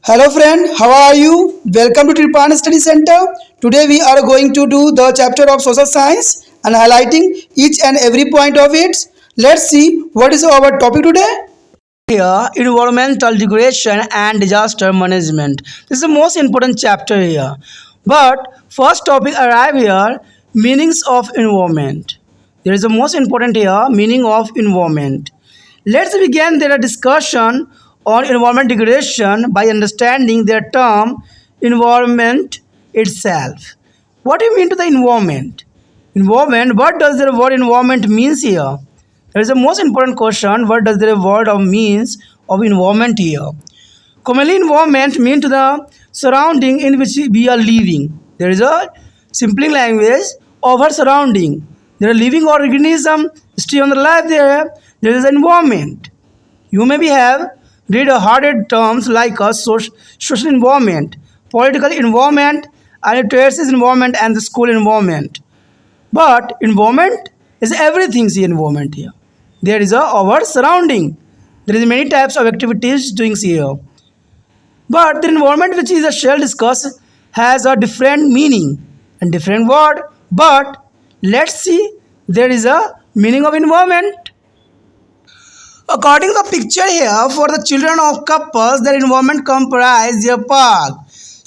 Hello friend, how are you? Welcome to Tripan Study Center. Today we are going to do the chapter of social science and highlighting each and every point of it. Let's see what is our topic today. Here, environmental degradation and disaster management. This is the most important chapter here. But first topic arrive here, meanings of environment. There is the most important here, meaning of environment. Let's begin their discussion on environment degradation by understanding their term environment itself. What do you mean to the environment? Environment, what does the word environment means here? There is a most important question, what does the word of means of environment here? Commonly environment means to the surrounding in which we are living. There is a simple language of our surrounding. There are living organism, stay on the life there. There is an environment. You maybe have read harded terms like a social environment, political environment, and trade environment and the school environment. But environment is everything's environment here. There is our surrounding. There is many types of activities doing here. But the environment which is a shall discuss has a different meaning and different word. But let's see there is a meaning of environment. According to the picture here, for the children of couples, their environment comprise their park,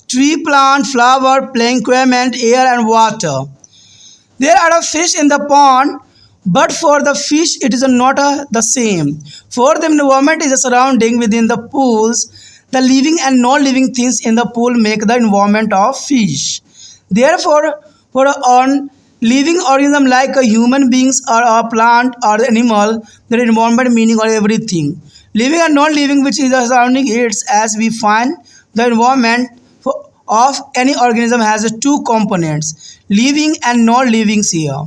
tree, plant, flower, playing equipment, air and water. There are a fish in the pond, but for the fish it is not the same. For them, environment is a surrounding within the pools. The living and non-living things in the pool make the environment of fish. Therefore, for on living organism like a human beings or a plant or the animal, their environment meaning or everything. Living and non-living which is the surrounding it as we find the environment of any organism has two components, living and non-living here.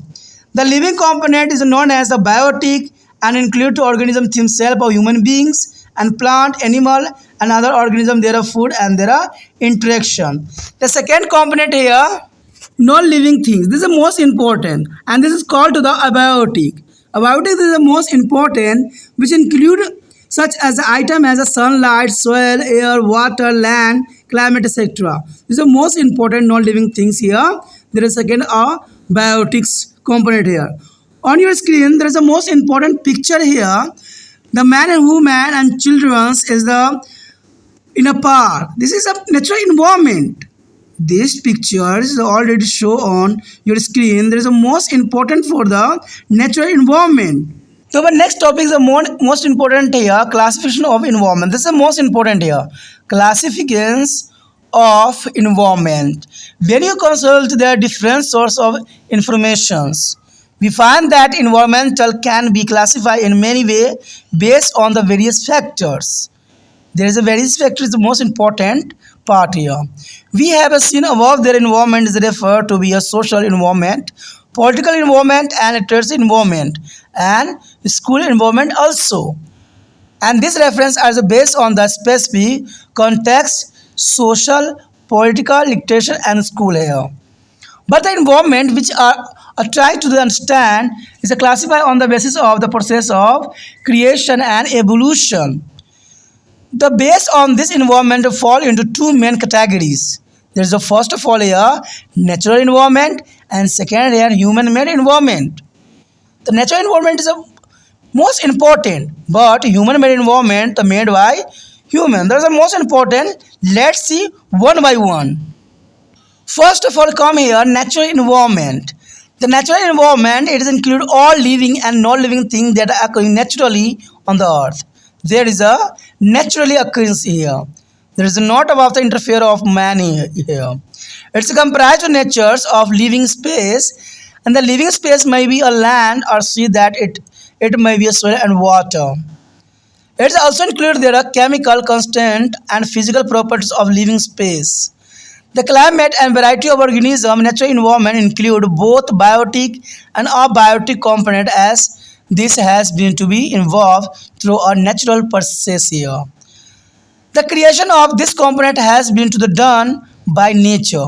The living component is known as the biotic and include organisms themselves of human beings and plant, animal and other organism there are food and there are interaction. The second component here, non-living things. This is the most important and this is called to the abiotic. Abiotic is the most important which include such as the item as a sunlight, soil, air, water, land, climate, etc. This is the most important non-living things here. There is again a biotics component here. On your screen there is a most important picture here. The man and woman and children is the in a park. This is a natural environment. This picture is already shown on your screen. There is a most important for the natural environment. So the next topic is the most important here, classification of environment. This is the most important here. Classifications of environment. When you consult the different source of informations, we find that environmental can be classified in many ways based on the various factors. There is a various factors the most important part here. We have seen above their environment is referred to be a social environment, political environment and a tertiary environment and school environment also. And this reference is based on the specific context, social, political, literature and school here. But the environment which are trying to understand is classified on the basis of the process of creation and evolution. The based on this environment fall into two main categories. There is a first of all here natural environment and second here human-made environment. The natural environment is the most important, but human-made environment made by human. That is the most important. Let's see one by one. First of all, come here natural environment. The natural environment it is include all living and non-living things that are occurring naturally on the earth. There is a naturally occurrence here. There is not about the interfere of man here. It's comprised of natures of living space, and the living space may be a land or sea that it may be a soil and water. It also includes there are chemical constant and physical properties of living space. The climate and variety of organism natural environment include both biotic and abiotic component as this has been to be involved through a natural process here. The creation of this component has been to the done by nature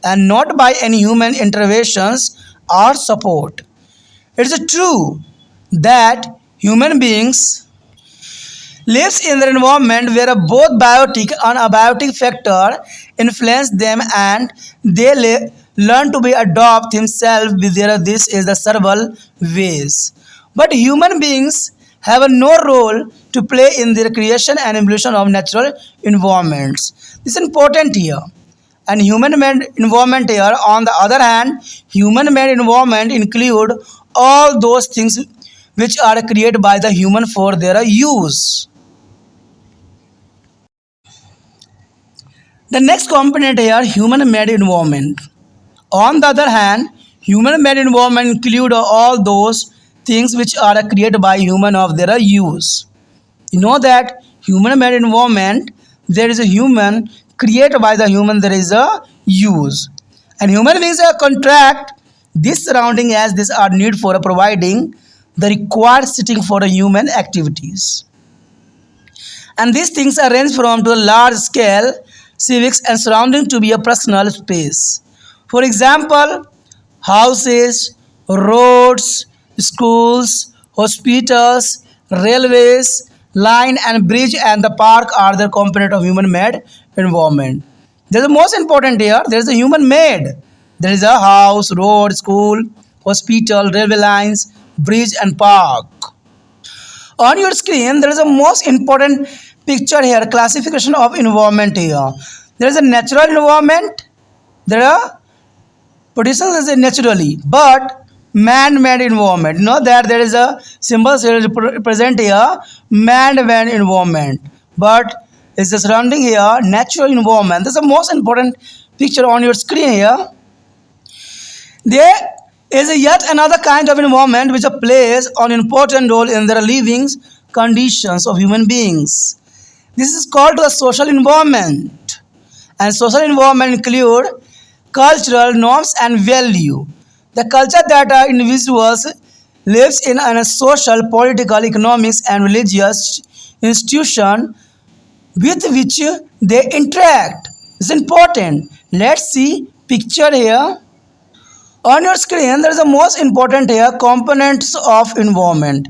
and not by any human interventions or support. It is true that human beings lives in their environment where both biotic and abiotic factor influence them, and they learn to be adopt themselves with their this is the several ways. But human beings have no role to play in their creation and evolution of natural environments. This is important here. And human-made environment here, on the other hand, human-made environment include all those things which are created by the human for their use. The next component here, human-made environment. On the other hand, human-made environment include all those things which are created by human of their use. You know that human-made environment, there is a human, created by the human, there is a use. And human beings contract this surrounding as this are need for providing the required setting for the human activities. And these things are range from to a large scale civics and surrounding to be a personal space. For example, houses, roads, schools, hospitals, railways, line and bridge and the park are the component of human made environment. There is the most important here, there is a human made. There is a house, road, school, hospital, railway lines, bridge and park. On your screen, there is a most important picture here, classification of environment here. There is a natural environment, there are productions as a naturally, but man-made environment. Know that there is a symbol represent here man-made environment, but is the surrounding here natural environment. This is the most important picture on your screen here. There is a yet another kind of environment which plays an important role in the living conditions of human beings. This is called the social environment, and social environment include cultural norms and value. The culture that our individuals lives in a social, political, economics and religious institution with which they interact. It's important. Let's see picture here. On your screen, there is the most important here components of environment.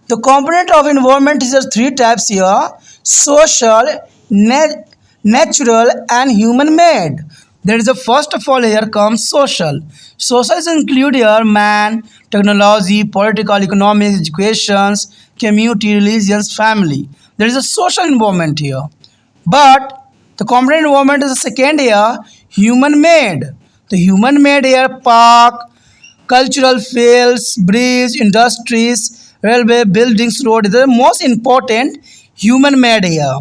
The component of environment is three types here: social, natural, and human-made. There is a first of all here comes social. Social is include here man, technology, political, economic, educations, community, religions, family. There is a social environment here. But the component environment is the second here, human-made. The human-made here park, cultural fields, bridge, industries, railway, buildings, road. Is the most important human-made here.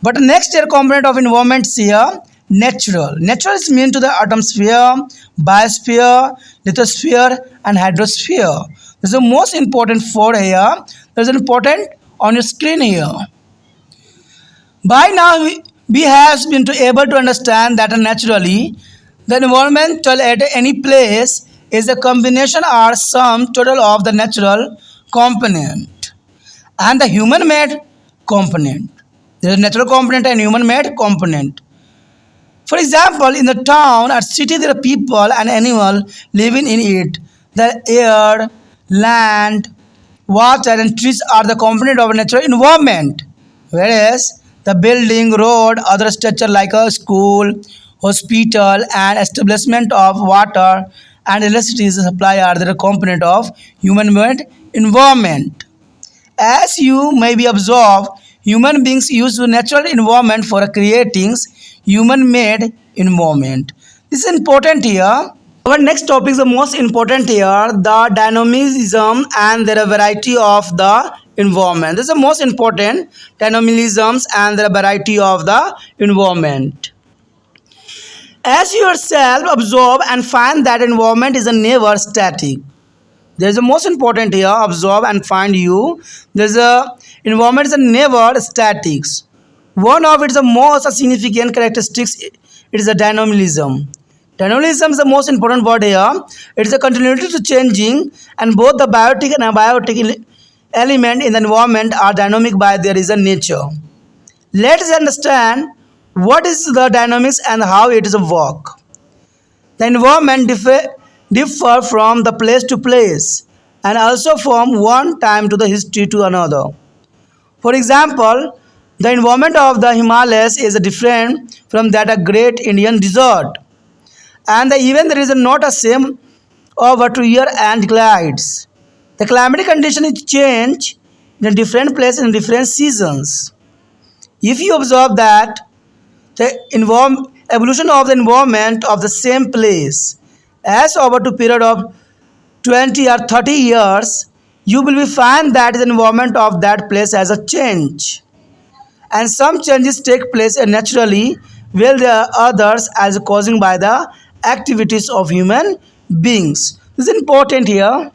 But the next here component of environment is here natural. Natural is mean to the atmosphere, biosphere, lithosphere, and hydrosphere. This is the most important for here. There is an important on your screen here. By now, we have been able to understand that naturally, the environmental at any place is a combination or sum total of the natural component and the human-made component. There is a natural component and human-made component. For example, in the town or city, there are people and animals living in it. The air, land, water, and trees are the component of a natural environment, whereas the building, road, other structure like a school, hospital, and establishment of water and electricity supply are the component of human-made environment. As you may be observed, human beings use the natural environment for creating human-made environment. This is important here. Our next topic is the most important here, the dynamism and the variety of the environment. This is the most important, dynamisms and the variety of the environment. As you yourself observe and find that environment is a never static. There is the most important here, observe and find you. There is a environment is a never static. One of its most significant characteristics is a dynamism. Dynamism is the most important word here. It is a continuity to changing, and both the biotic and abiotic element in the environment are dynamic by their reason nature. Let us understand what is the dynamics and how it is a work. The environment differ from the place to place and also from one time to the history to another. For example, the environment of the Himalayas is different from that of Great Indian Desert, and even there is not a same over to year and glides. The climatic condition is change in a different place in different seasons. If you observe that the evolution of the environment of the same place as over to period of 20 or 30 years, you will be find that the environment of that place has a change. And some changes take place naturally, while the others as causing by the activities of human beings. This is important here.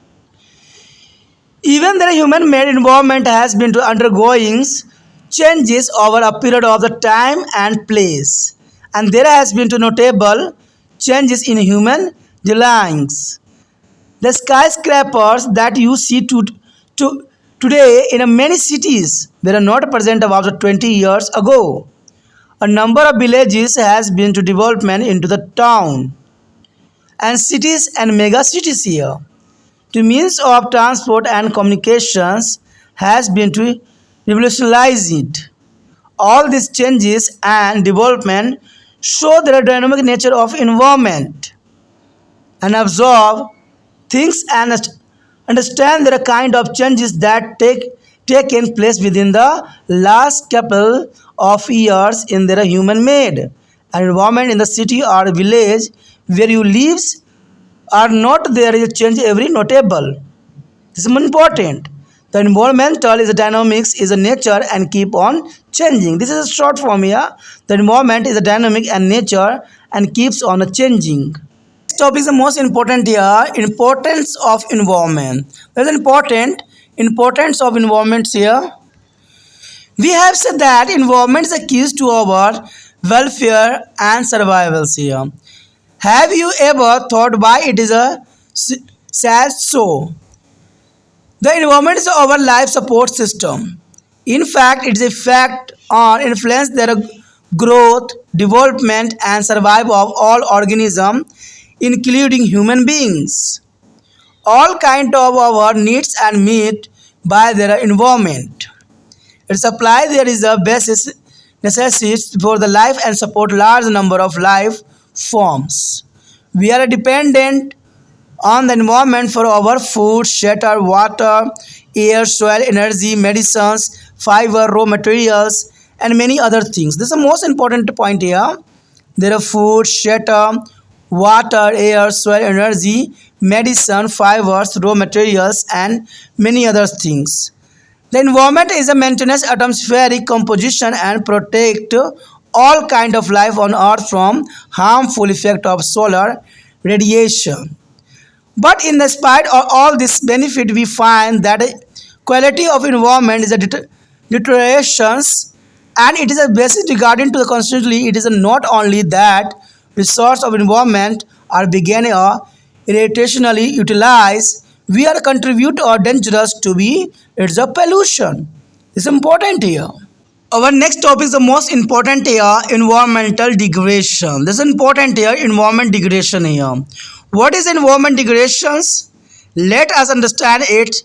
Even the human-made environment has been undergoing changes over a period of the time and place, and there has been notable changes in human dwellings. The skyscrapers that you see today in many cities were not present about 20 years ago. A number of villages has been to development into the town and cities and mega cities here. The means of transport and communications has been to revolutionized. All these changes and development show the dynamic nature of environment and absorb things and understand the kind of changes that taken place within the last couple of years in their human made an environment in the city or village where you live are not there is a change every notable. This is important. The environmental is a dynamics is a nature and keep on changing. This is a short form here. The environment is a dynamic and nature and keeps on changing. This topic is the most important here. Importance of environment. There is important importance of environments here. We have said that environment is a key to our welfare and survival here. Have you ever thought why it is a sad so? The environment is our life support system. In fact, its effect on influence their growth, development, and survival of all organisms, including human beings. All kind of our needs are met by their environment. It supplies there is a basis necessities for the life and support large number of life forms. We are dependent on the environment for our food, shelter, water, air, soil, energy, medicines, fiber, raw materials, and many other things. This is the most important point here. There are food, shelter, water, air, soil, energy, medicine, fibers, raw materials, and many other things. The environment is a maintenance atmospheric composition and protect all kind of life on earth from harmful effect of solar radiation. But in the spite of all this benefit, we find that quality of environment is a deteriorations, and it is a basis regarding to the constantly. It is not only that resource of environment are beginning or irrationally utilized, we are contribute or dangerous to be. It's a pollution. It's important here. Our next topic is the most important here, environmental degradation. This is important here, environment degradation here. What is environment degradations? Let us understand it.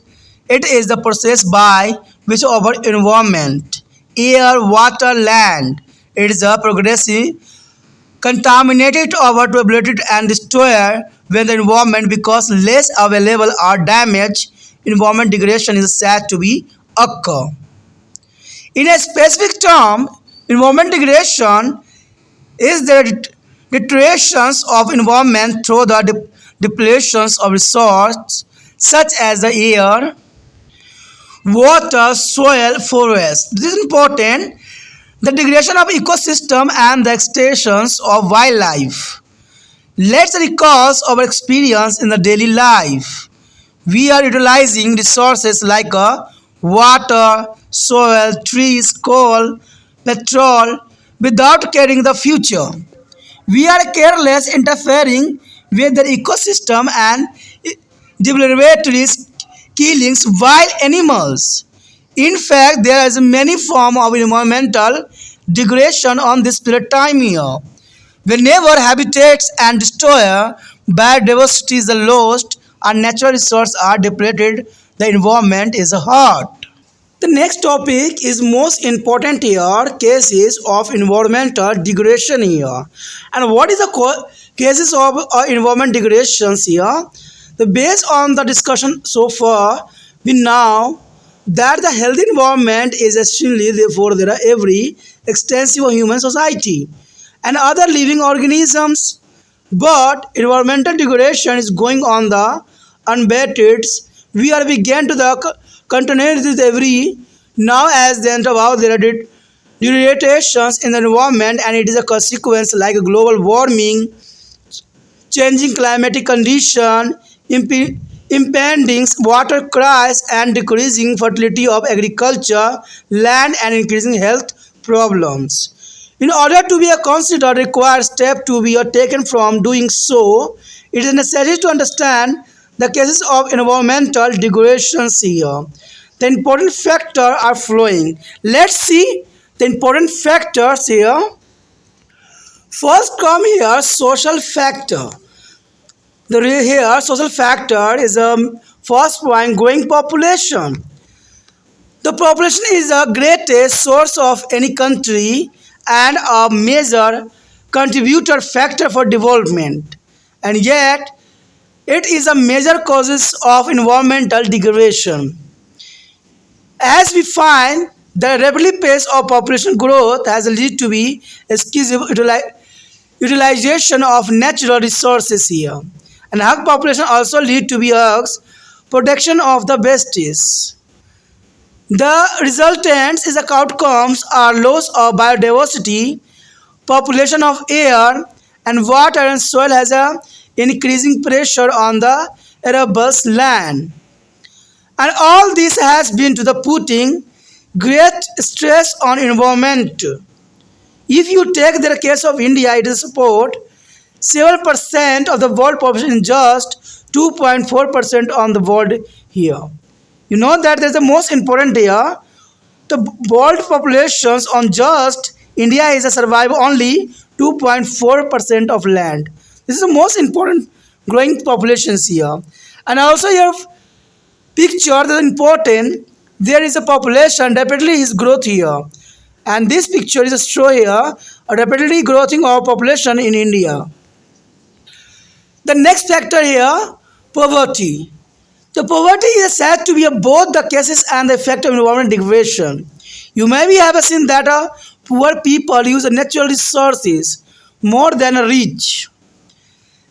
It is the process by which our environment, air, water, land, it is a progressive contaminated or polluted and destroyed when the environment becomes less available or damaged. Environment degradation is said to be occur. In a specific term, environment degradation is the deteriorations of environment through the depletions of resources such as the air, water, soil, forest. This is important. The degradation of ecosystem and the extinctions of wildlife. Let's recall our experience in the daily life. We are utilizing resources like water, soil, trees, coal, petrol without caring the future. We are careless interfering with the ecosystem and deliberately killings wild animals. In fact, there is many forms of environmental degradation on this time here. Whenever habitats and destroyed, biodiversity is lost, and natural resources are depleted, the environment is hurt. The next topic is most important here, cases of environmental degradation here. And what is the cases of environment degradations here? The based on the discussion so far, we know that the healthy environment is extremely therefore there are every extensive human society and other living organisms, but environmental degradation is going on the unabated. We are began to the continuous every now as then about there are deteriorations in the environment, and it is a consequence like global warming, changing climatic condition, impending water crisis, and decreasing fertility of agriculture, land, and increasing health problems. In order to be a considered required step to be taken from doing so, it is necessary to understand the cases of environmental degradations here. The important factors are flowing. Let's see the important factors here. First come here social factor. The here social factor is a first point, growing population. The population is the greatest source of any country and a major contributor factor for development, and yet it is a major causes of environmental degradation. As we find, the rapid pace of population growth has led to be excessive utilization of natural resources here, and high population also lead to be protection of the beasts. The resultants is the outcomes are loss of biodiversity, population of air and water and soil has a increasing pressure on the arable land. And all this has been to the putting great stress on environment. If you take the case of India, it is support 7% of the world population in just 2.4% on the world here. You know that there's the most important here. The world populations on just India is a survive only 2.4% of land. This is the most important growing populations here. And also your picture that is important. There is a population rapidly is growth here. And this picture is a show here a rapidly growing of population in India. The next factor here, poverty. The poverty is said to be both the cases and the effect of environment degradation. You maybe have seen that poor people use natural resources more than rich.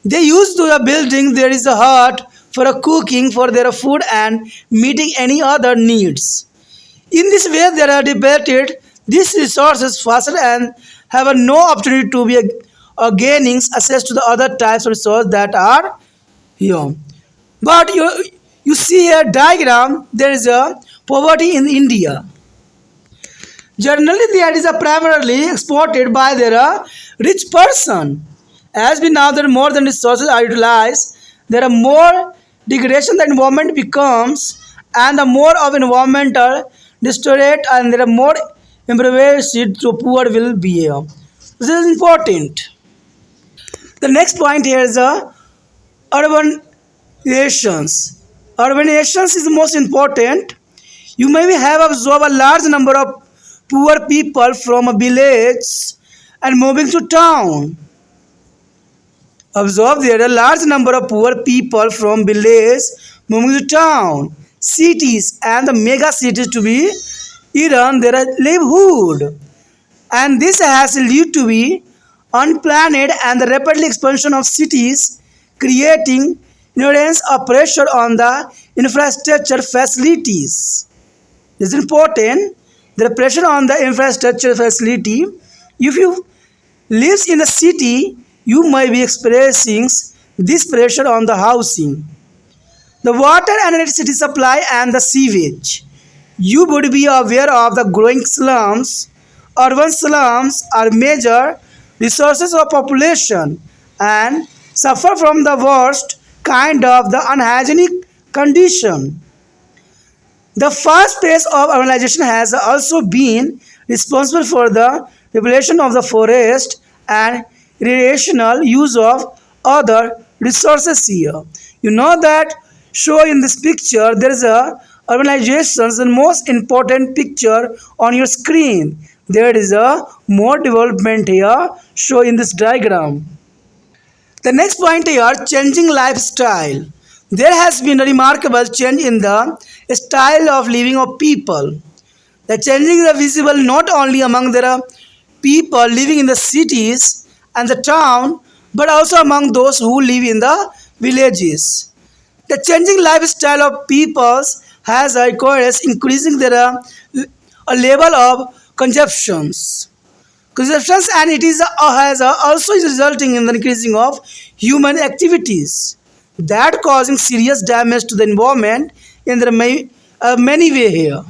They use to the building there is a hut for a cooking for their food and meeting any other needs. In this way, they are debated these resources faster and have no opportunity to be gaining access to the other types of resources that are here. But you see here diagram, there is a poverty in India. Generally, there is a primarily exported by their rich person. As we know that more than resources are utilized, there are more degradation the environment becomes, and the more of environmental deteriorate, and there are more impoverished to poor will be here. This is important. The next point here is urbanizations. Urbanizations is the most important. You maybe have observed a large number of poor people from a village and moving to town. Observe there are a large number of poor people from village moving to town, cities and the mega cities to be earn their livelihood. And this has led to be unplanned and the rapid expansion of cities, creating enormous pressure on the infrastructure facilities. This is important. The pressure on the infrastructure facility. If you live in a city, you may be experiencing this pressure on the housing, the water and electricity supply, and the sewage. You would be aware of the growing slums. Urban slums are major resources of population and suffer from the worst kind of the unhygienic condition. The fast pace of urbanization has also been responsible for the depletion of the forest and irrational use of other resources here. You know that show in this picture there is a urbanizations, the most important picture on your screen. There is a more development here shown in this diagram. The next point here, changing lifestyle. There has been a remarkable change in the style of living of people. The changing is visible not only among the people living in the cities and the town, but also among those who live in the villages. The changing lifestyle of peoples has requires increasing their a level of consumptions and it is has also is resulting in the increasing of human activities that causing serious damage to the environment in the many way here.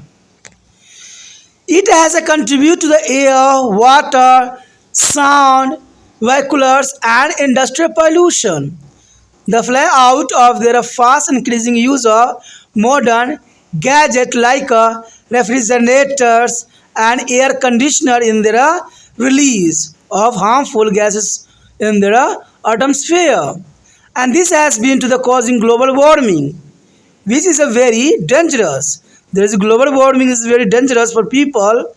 It has a contribute to the air, water, sound, vehicles and industrial pollution. The fallout of their fast increasing use of modern gadgets like refrigerators and air conditioner in their release of harmful gases in their atmosphere. And this has been to the causing global warming, which is a very dangerous. There is global warming is very dangerous for people,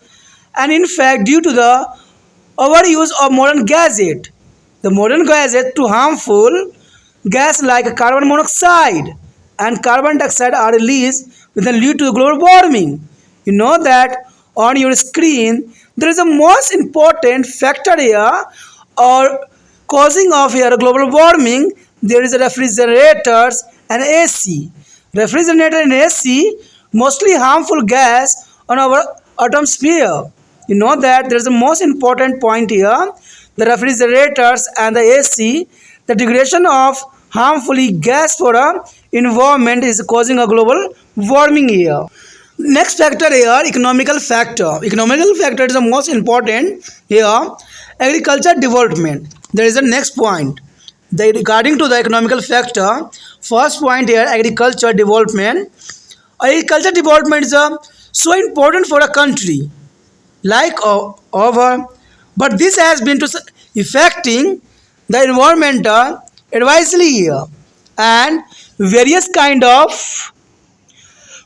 and in fact, due to the overuse of modern gadget, the modern gadget to harmful gas like carbon monoxide and carbon dioxide are released which can lead to global warming. You know that on your screen there is a most important factor here or causing of here global warming. There is a refrigerators and AC. Refrigerator and AC mostly harmful gas on our atmosphere. You know that there is a most important point here. The refrigerators and the AC, the degradation of harmfully gas for a environment is causing a global warming here. Next factor here, economical factor. Economical factor is the most important here. Agriculture development. There is a next point. Regarding to the economical factor, first point here, agriculture development. Agriculture development is so important for a country like our, but this has been to affecting the environment advisory here and various kind of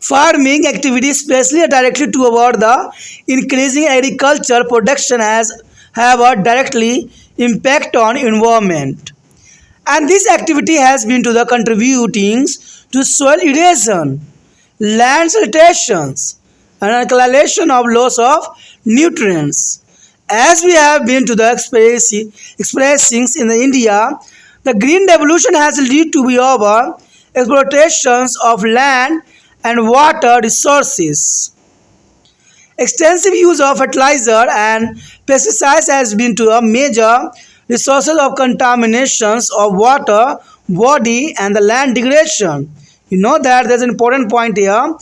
farming activities especially directly toward the increasing agriculture production has have a directly impact on environment, and this activity has been to the contributing to soil erosion, land siltations and accumulation of loss of nutrients. As we have been to the expressings in the India, the green revolution has led to be over exploitations of land and water resources. Extensive use of fertilizer and pesticides has been to a major resources of contaminations of water, body and the land degradation. You know that there's an important point here.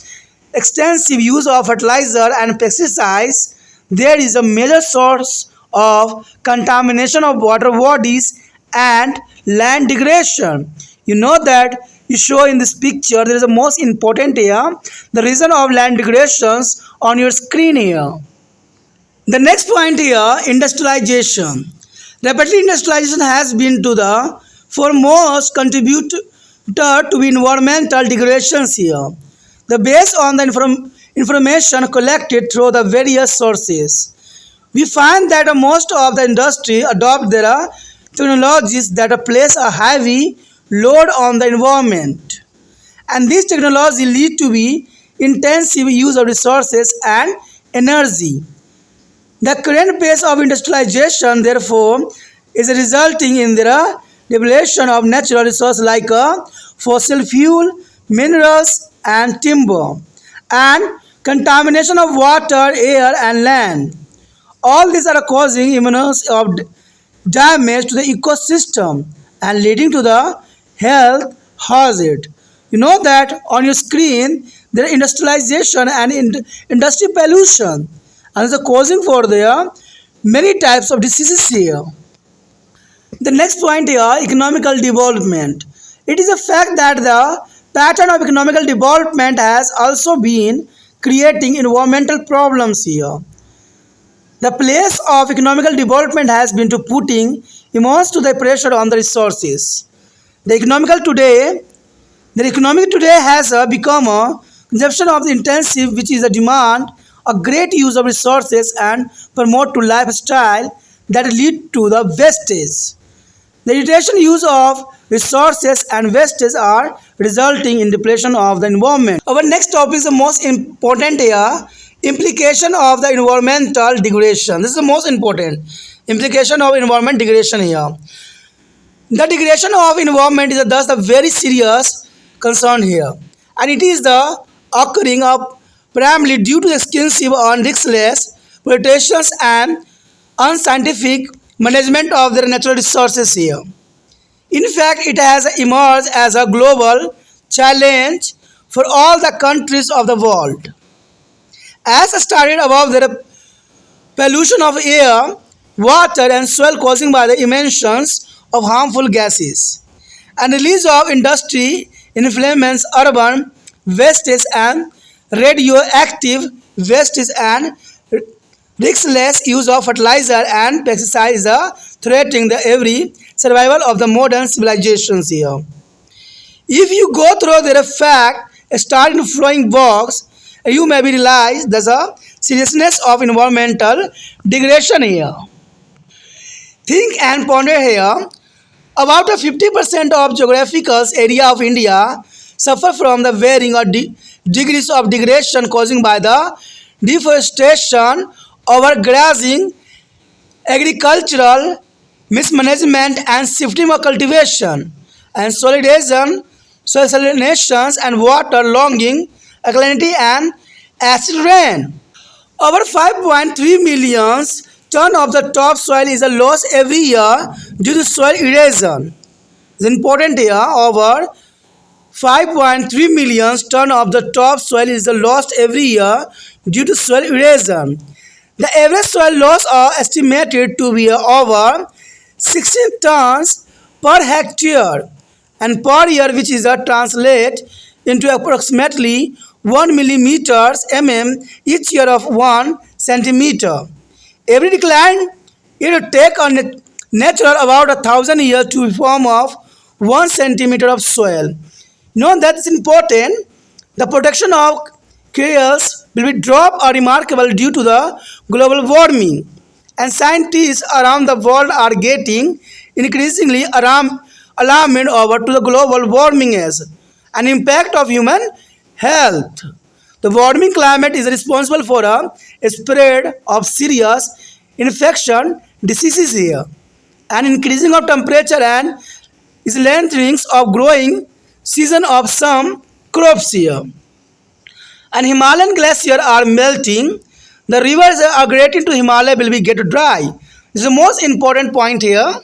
Extensive use of fertilizer and pesticides, there is a major source of contamination of water bodies and land degradation. You know that you show in this picture there is a most important here, the reason of land degradations on your screen here. The next point here, industrialization. Rapidly industrialization has been to the foremost contributor to environmental degradations here. The based on the information collected through the various sources, we find that most of the industry adopt their technologies that place a heavy load on the environment, and these technologies lead to be intensive use of resources and energy. The current pace of industrialization, therefore, is resulting in the depletion of natural resources like fossil fuel, minerals, and timber, and contamination of water, air, and land. All these are causing immense of damage to the ecosystem and leading to the health hazard. You know that on your screen there is industrialization and industry pollution, and the causing for there many types of diseases here. The next point here, economical development. It is a fact that the pattern of economical development has also been creating environmental problems here. The place of economical development has been to putting immense to the pressure on the resources. The economic today has become consumption of the intensive, which is a demand, a great use of resources and promote to lifestyle that lead to the wastage. The irritation use of resources and wastage are resulting in depletion of the environment. Our next topic is the most important here, implication of the environmental degradation. This is the most important implication of environment degradation here. The degradation of environment is thus a very serious concern here, and it is the occurring of primarily due to extensive and riskless exploitations and unscientific management of their natural resources here. In fact, it has emerged as a global challenge for all the countries of the world. As stated above, the pollution of air, water, and soil caused by the emissions of harmful gases and release of industry inflames urban wastes and radioactive wastes and riskless use of fertilizer and pesticides are threatening the every survival of the modern civilizations here. If you go through their fact, start in flowing box, you may be realize the seriousness of environmental degradation here. Think and ponder here. About 50% of geographical area of India suffer from the varying degrees of degradation caused by the deforestation, overgrazing, agricultural mismanagement and shifting of cultivation, and solidation, soil salinations and water logging, alkalinity and acid rain. Over 5.3 million ton of the topsoil is lost every year due to soil erosion. It's important here. Over 5.3 million ton of the topsoil is lost every year due to soil erosion. The average soil loss are estimated to be over 16 tons per hectare and per year, which is translate into approximately 1 millimeters each year of 1 centimeter. Every decline it will take on natural about 1,000 years to form of 1 centimeter of soil. That is important. The protection of creatures will be dropped or remarkable due to the global warming, and scientists around the world are getting increasingly alarmed over to the global warming as an impact of human health. The warming climate is responsible for a spread of serious infection diseases here, and increasing of temperature and is lengthening of growing season of some crops here. And Himalayan glaciers are melting. The rivers are getting to Himalaya will be get dry. This is the most important point here.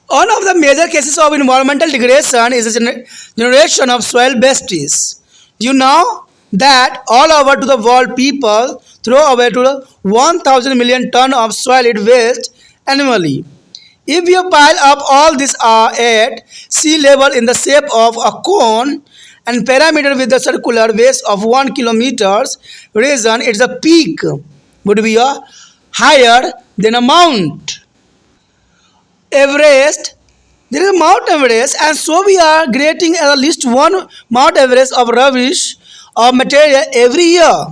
One of the major cases of environmental degradation is the generation of soil wastes. You know that all over to the world people throw away to 1,000 million ton of solid waste annually. If you pile up all this at sea level in the shape of a cone and parameter with the circular waste of 1 kilometer region, its a peak would be higher than a Mount Everest. There is a Mount Everest, and so we are creating at least one Mount Everest of rubbish of material every year.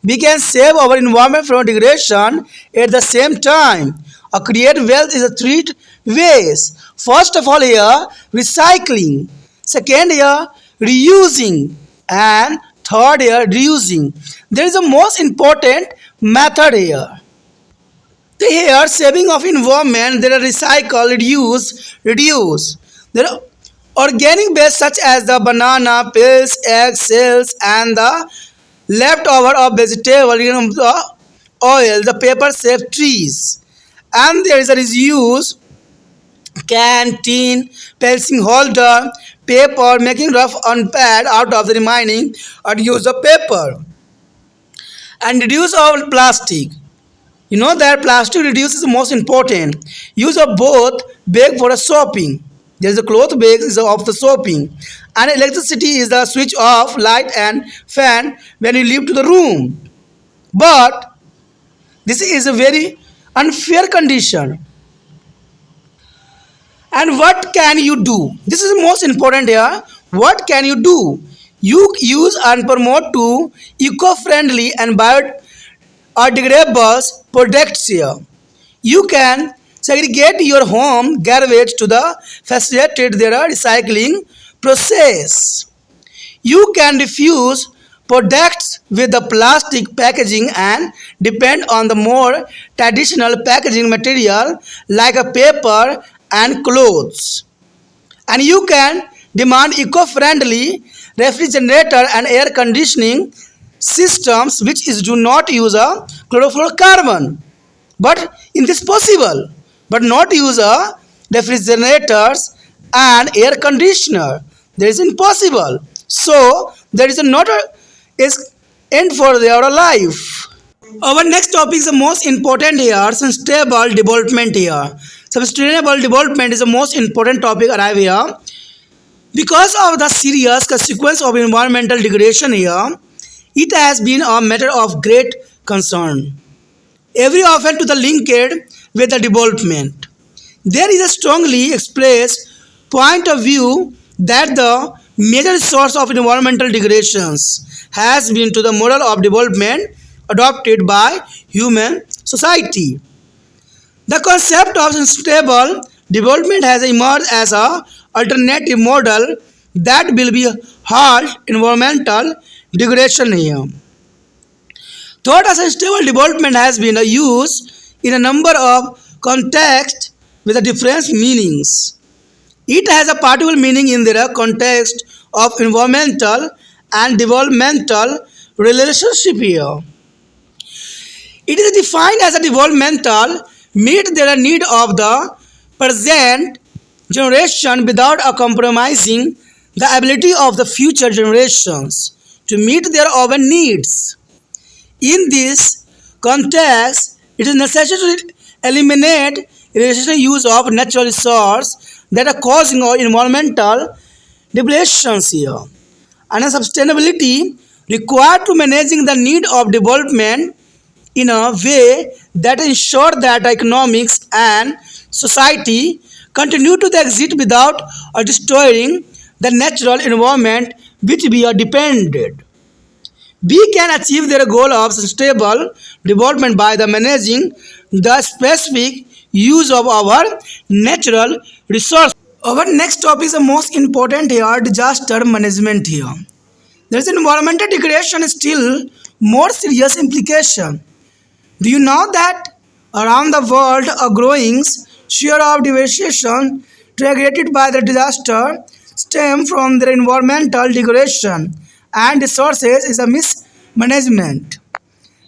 We can save our environment from degradation at the same time. Create wealth is a three ways. First of all here, recycling. Second here, reusing. And third here, reusing. There is a most important method here. Here, saving of environment, there are recycle, reduce. There are organic waste such as the banana, peels, eggs, shells, and the leftover of vegetable, the oil, the paper save trees. And there is a reuse, canteen, pencil holder, paper, making rough on pad out of the remaining or use of paper. And reduce of plastic. You know that plastic reduce is the most important. Use of both bag for a soaping. There is a cloth bag is of the soaping. And electricity is the switch off, light and fan when you leave to the room. But this is a very unfair condition. And what can you do? This is the most important here. What can you do? You use and promote to eco-friendly and biodegradable products here. You can segregate your home garbage to the facilitate their recycling process. You can refuse products with the plastic packaging and depend on the more traditional packaging material like a paper and clothes. And you can demand eco-friendly refrigerator and air conditioning systems which is do not use a chlorofluorocarbon. But in this possible, but not use a refrigerators and air conditioner. There is impossible. So there is not a is end for their life. Our next topic is the most important here, sustainable development here. Sustainable development is the most important topic arrive here. Because of the serious consequence of environmental degradation here, it has been a matter of great concern. Every often to the linked with the development. There is a strongly expressed point of view that the major source of environmental degradations has been to the model of development adopted by human society. The concept of sustainable development has emerged as a alternative model that will be halt environmental degradation here. Thought as sustainable development has been used in a number of contexts with a different meanings. It has a particular meaning in the context of environmental and developmental relationship here. It is defined as a developmental meet the need of the present generation without compromising the ability of the future generations to meet their own needs. In this context, it is necessary to eliminate irrational use of natural resources that are causing our environmental depletions here. And a sustainability required to managing the need of development in a way that ensure that economics and society continue to exist without destroying the natural environment which we are dependent. We can achieve their goal of sustainable development by the managing the specific use of our natural resources. Our next topic is the most important here, disaster management here. There is environmental degradation still more serious implication. Do you know that around the world a growing share of devastation triggered by the disaster stem from their environmental degradation and resources is a mismanagement.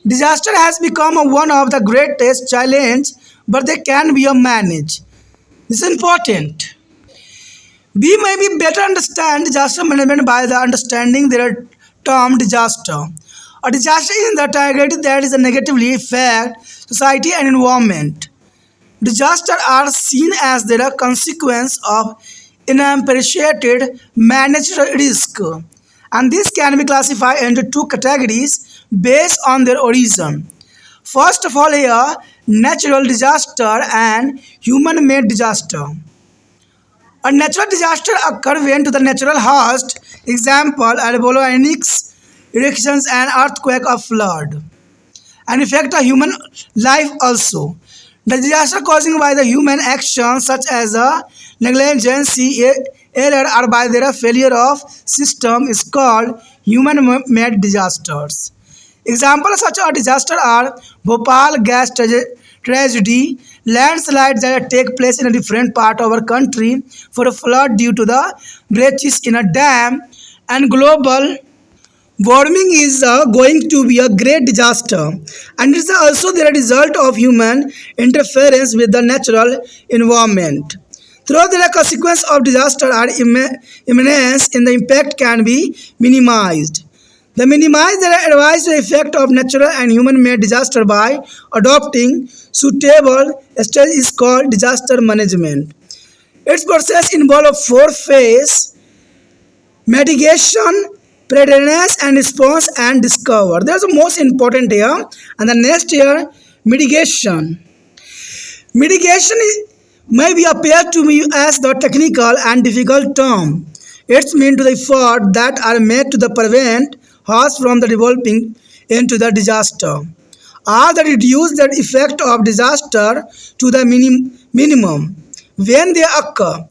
Disaster has become one of the greatest challenge, but they can be managed. This is important. We may be better understand disaster management by the understanding their term disaster. A disaster is the target that is a negatively affect society and environment. Disasters are seen as the consequence of unappreciated managed risk, and this can be classified into two categories based on their origin. First of all, here natural disaster and human-made disaster. A natural disaster occurs when to the natural host, example, volcanic eruptions and earthquake or flood, and affect a human life also. The disaster caused by the human actions such as a negligence, error or by their failure of system is called human-made disasters. Examples such a disaster are Bhopal gas tragedy, landslides that take place in a different part of our country for a flood due to the breaches in a dam, and global warming is going to be a great disaster, and it's also the result of human interference with the natural environment. Though the consequences of disaster are immense, and the impact can be minimized. The minimize the advised effect of natural and human-made disaster by adopting suitable strategies is called disaster management. Its process involves four phases: mitigation, preparedness and response, and discover. That's the most important here. And the next here, mitigation. Mitigation may be appear to me as the technical and difficult term. It's mean to the effort that are made to the prevent harms from the developing into the disaster, or that reduce the effect of disaster to the minimum when they occur.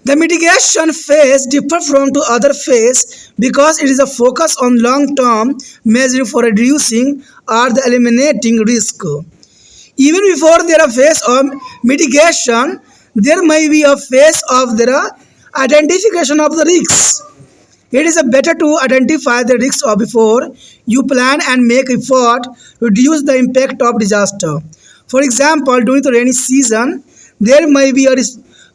The mitigation phase differs from to other phase because it is a focus on long-term measure for reducing or the eliminating risk. Even before there are phase of mitigation, there may be a phase of the identification of the risks. It is better to identify the risks before you plan and make effort to reduce the impact of disaster. For example, during the rainy season, there may be a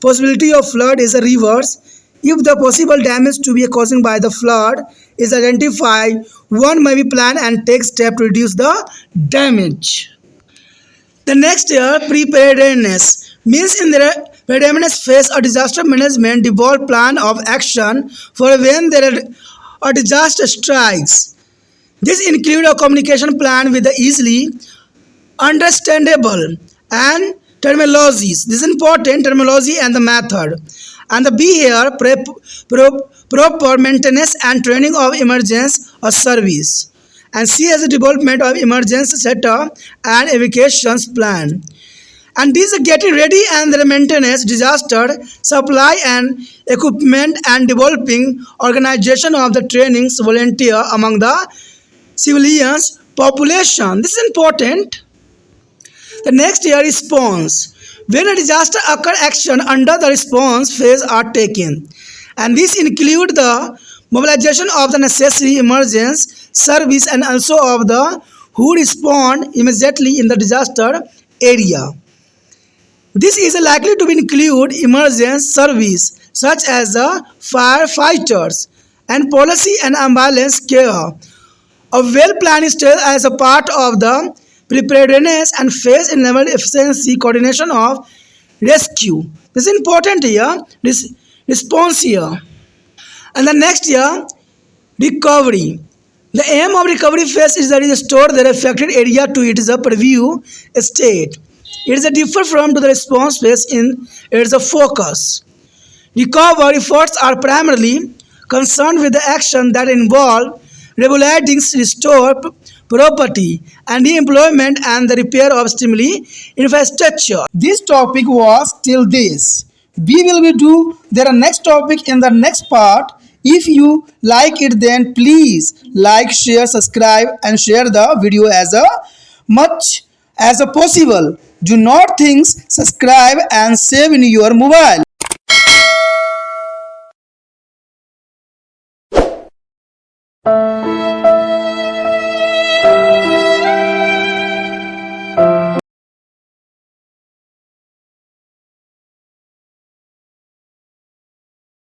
possibility of flood in the rivers. If the possible damage to be caused by the flood is identified, one may be plan and take steps to reduce the damage. The next year, preparedness means in the readiness phase a disaster management develop plan of action for when there are a disaster strikes. This includes a communication plan with the easily understandable and terminologies. This is important terminology and the method. And the B here proper maintenance and training of emergency or service. And C has a development of emergency setup and evacuations plan. And these are getting ready and the maintenance, disaster, supply and equipment and developing organization of the trainings volunteer among the civilians population. This is important. The next year response. When a disaster occurs, action under the response phase are taken. And this include the mobilization of the necessary emergency service and also of the who respond immediately in the disaster area. This is likely to include emergency service such as the firefighters and policy and ambulance care. A well-planned stage as a part of the preparedness and phase enable efficiency coordination of rescue. This is important here. This response here. And the next year, recovery. The aim of recovery phase is to restore the affected area to its preview state. It is a different from to the response phase in its focus. Recovery efforts are primarily concerned with the action that involve regulating restore property and the employment and the repair of stimuli infrastructure. This topic was till this. We will do their next topic in the next part. If you like it, then please like, share, subscribe and share the video as much as possible. Do not think, subscribe and save in your mobile.